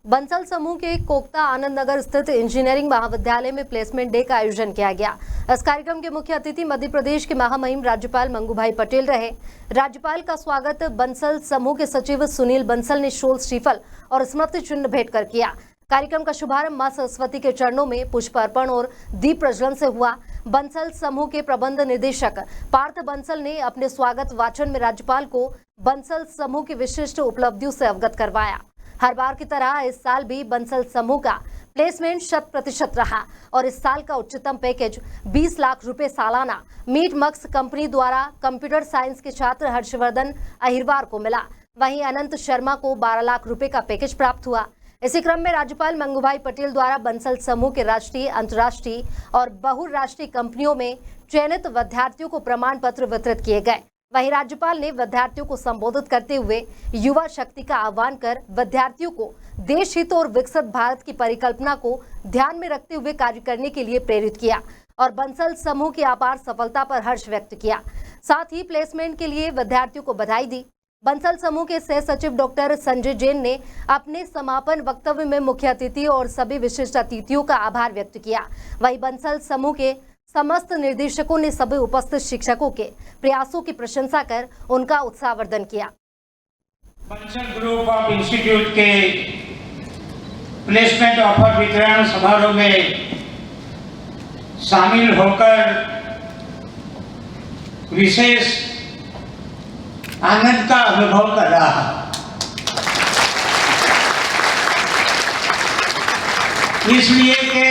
बंसल समूह के कोकता आनंद नगर स्थित इंजीनियरिंग महाविद्यालय में प्लेसमेंट डे का आयोजन किया गया। इस कार्यक्रम के मुख्य अतिथि मध्य प्रदेश के महामहिम राज्यपाल मंगूभाई पटेल रहे। राज्यपाल का स्वागत बंसल समूह के सचिव सुनील बंसल ने शोल श्रीफल और स्मृति चिन्ह भेंट कर किया। कार्यक्रम का शुभारंभ मां सरस्वती के चरणों में पुष्प अर्पण और दीप प्रज्वलन से हुआ। बंसल समूह के प्रबंध निदेशक पार्थ बंसल ने अपने स्वागत वाचन में राज्यपाल को बंसल समूह की विशिष्ट उपलब्धियों से अवगत करवाया। हर बार की तरह इस साल भी बंसल समूह का प्लेसमेंट 100% रहा और इस साल का उच्चतम पैकेज 20 लाख रुपए सालाना मीट मक्स कंपनी द्वारा कंप्यूटर साइंस के छात्र हर्षवर्धन अहिरवार को मिला। वहीं अनंत शर्मा को 12 लाख रुपए का पैकेज प्राप्त हुआ। इसी क्रम में राज्यपाल मंगूभाई पटेल द्वारा बंसल समूह के राष्ट्रीय, अंतर्राष्ट्रीय और बहुराष्ट्रीय कंपनियों में चयनित विद्यार्थियों को प्रमाण पत्र वितरित किए गए। वहीं राज्यपाल ने विद्यार्थियों को संबोधित करते हुए युवा शक्ति का आह्वान कर विद्यार्थियों को देश हित और विकसित भारत की परिकल्पना को ध्यान में रखते हुए कार्य करने के लिए प्रेरित किया और बंसल समूह की अपार सफलता पर हर्ष व्यक्त किया। साथ ही प्लेसमेंट के लिए विद्यार्थियों को बधाई दी। बंसल समूह के सह सचिव डॉक्टर संजय जैन ने अपने समापन वक्तव्य में मुख्य अतिथि और सभी विशिष्ट अतिथियों का आभार व्यक्त किया। वहीं बंसल समूह के समस्त निर्देशकों ने सभी उपस्थित शिक्षकों के प्रयासों की प्रशंसा कर उनका उत्साहवर्धन किया। बंसल ग्रुप ऑफ इंस्टीट्यूट के प्लेसमेंट ऑफर वितरण समारोह में शामिल होकर विशेष आनंद का अनुभव कर रहा है। इसलिए कि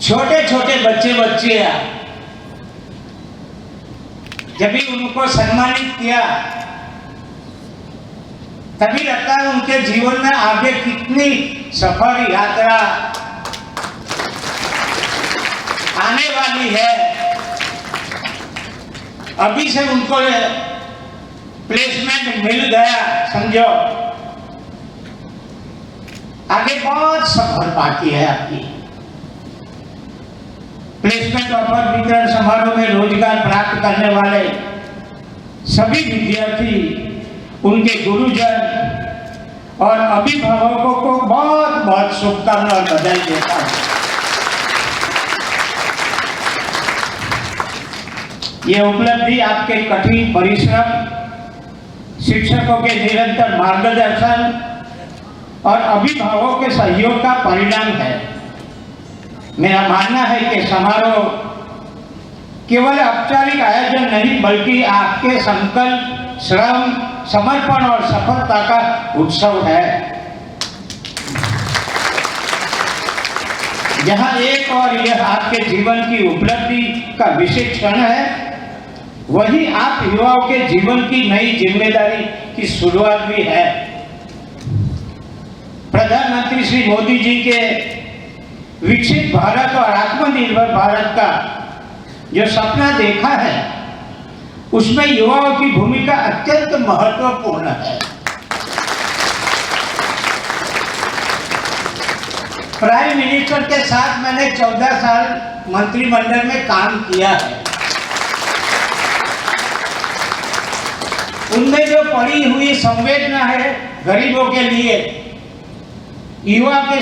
छोटे छोटे बच्चियां जब भी उनको सम्मानित किया तभी लगता है उनके जीवन में आगे कितनी सफर यात्रा आने वाली है। अभी से उनको प्लेसमेंट मिल गया, समझो आगे बहुत सफर बाकी है आपकी। प्लेसमेंट ऑफर वितरण समारोह में रोजगार प्राप्त करने वाले सभी विद्यार्थी, उनके गुरुजन और अभिभावकों को बहुत बहुत शुभकामनाएं और बधाई देता हूं। ये उपलब्धि आपके कठिन परिश्रम, शिक्षकों के निरंतर मार्गदर्शन और अभिभावकों के सहयोग का परिणाम है। मेरा मानना है कि समारोह केवल औपचारिक आयोजन नहीं बल्कि आपके संकल्प, श्रम, समर्पण और सफलता का उत्सव है। जहां एक और यह आपके जीवन की उपलब्धि का विशेष क्षण है, वही आप युवाओं के जीवन की नई जिम्मेदारी की शुरुआत भी है। प्रधानमंत्री श्री मोदी जी के विकसित भारत और आत्मनिर्भर भारत का जो सपना देखा है, उसमें युवाओं की भूमिका अत्यंत महत्वपूर्ण है। प्राइम मिनिस्टर के साथ मैंने 14 साल मंत्रिमंडल में काम किया है। उनमें जो पड़ी हुई संवेदना है गरीबों के लिए, युवा के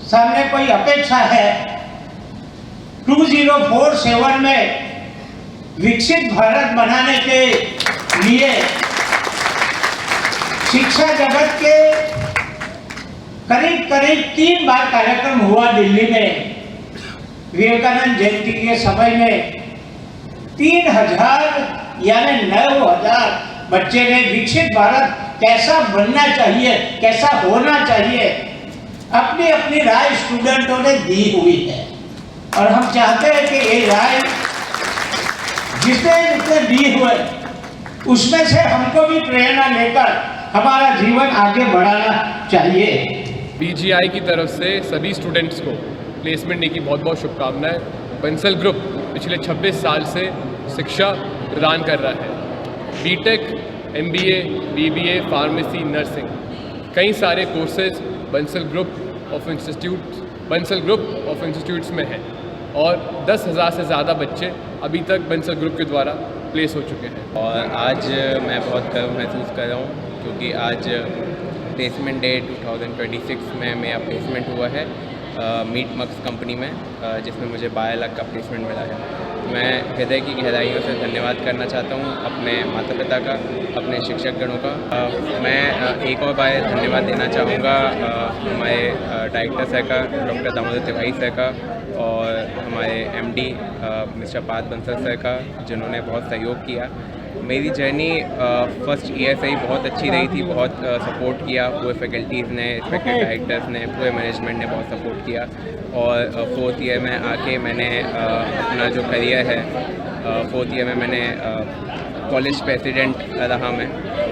सामने कोई अपेक्षा है, 2047 में विकसित भारत बनाने के लिए शिक्षा जगत के करीब 3 बार कार्यक्रम हुआ दिल्ली में। विवेकानंद जयंती के समय में 3000 यानी 9000 बच्चे ने विकसित भारत कैसा बनना चाहिए, कैसा होना चाहिए, अपनी अपनी राय स्टूडेंटों ने दी हुई है। और हम चाहते हैं कि ये राय जिसने दी हुए उसमें से हमको भी प्रेरणा लेकर हमारा जीवन आगे बढ़ाना चाहिए। बीजीआई की तरफ से सभी स्टूडेंट्स को प्लेसमेंट डे की बहुत बहुत शुभकामनाएं। बंसल ग्रुप पिछले 26 साल से शिक्षा प्रदान कर रहा है। BTech, MBA, BBA, pharmacy, nursing, कई सारे courses Bansal group of institutes में हैं और 10,000 से ज़्यादा बच्चे अभी तक बंसल ग्रुप के द्वारा प्लेस हो चुके हैं। और आज मैं बहुत गर्व महसूस कर रहा हूँ क्योंकि आज प्लेसमेंट डे 2026 में मेरा प्लेसमेंट हुआ है मीट मक्स कंपनी में, जिसमें मुझे 12 लाख का प्लेसमेंट मिला है। मैं हृदय की गहराइयों से धन्यवाद करना चाहता हूँ अपने माता पिता का, अपने शिक्षकगणों का। मैं एक और बार धन्यवाद देना चाहूँगा हमारे डायरेक्टर सर का, डॉक्टर दामोदर तिवारी सर का, और हमारे MD mister Parth Bansal sir का, जिन्होंने बहुत सहयोग किया। मेरी जर्नी फर्स्ट ईयर से ही बहुत अच्छी रही थी, बहुत सपोर्ट किया पूरे फैकल्टीज़ ने, रिस्पेक्टेड डायरेक्टर्स ने, पूरे मैनेजमेंट ने बहुत सपोर्ट किया। और फोर्थ ईयर में आके मैंने अपना जो करियर है, फोर्थ ईयर में मैंने कॉलेज प्रेसिडेंट रहा मैं,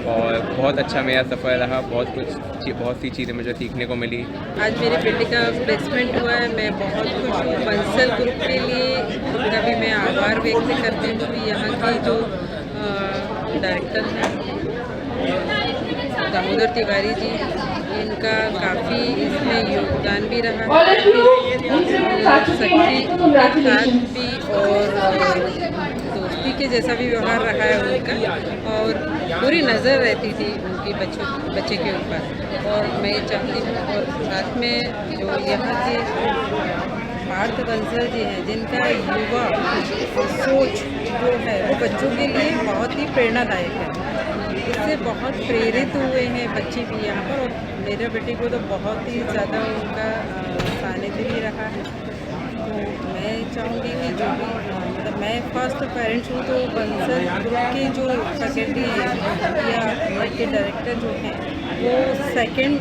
और बहुत अच्छा मेरा सफ़र रहा। बहुत सी चीज़ें मुझे सीखने को मिली। आज मेरे बेटे का प्लेसमेंट हुआ है, मैं बहुत खुश हूँ। बंसल ग्रुप के लिए उनका भी मैं आभार व्यक्त करती हूँ कि यहाँ की जो डायरेक्टर हैं दामोदर तिवारी जी, इनका काफ़ी इसमें योगदान भी रहा है, सख्ती के साथ भी और दोस्ती के जैसा भी व्यवहार रहा है उनका, और पूरी नज़र रहती थी उनकी बच्चे के ऊपर। और मैं चाहती हूँ, और साथ में जो यहाँ के पार्थ बंसल जी हैं, जिनका युवा सोच जो है वो बच्चों के लिए बहुत ही प्रेरणादायक है। इससे बहुत प्रेरित हुए हैं बच्चे भी यहाँ पर, और मेरे बेटे को तो बहुत ही ज़्यादा उनका सानिध्य भी रहा है। तो मैं चाहूँगी कि जो भी मतलब मैं फर्स्ट पेरेंट्स हूँ, तो बंसल ग्रुप के जो फैकल्टी हैं या उनके डायरेक्टर जो हैं वो सेकंड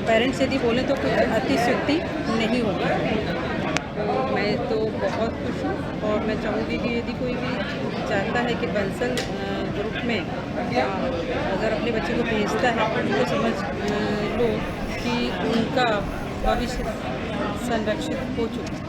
पेरेंट्स यदि बोलें तो कुछ अतिशयोक्ति नहीं होती। तो मैं तो बहुत खुश हूँ, और मैं चाहूँगी कि यदि कोई भी चाहता है कि बंसल ग्रुप में अगर अपने बच्चे को भेजता है तो उनको समझ लो कि उनका भविष्य संरक्षित हो चुका है।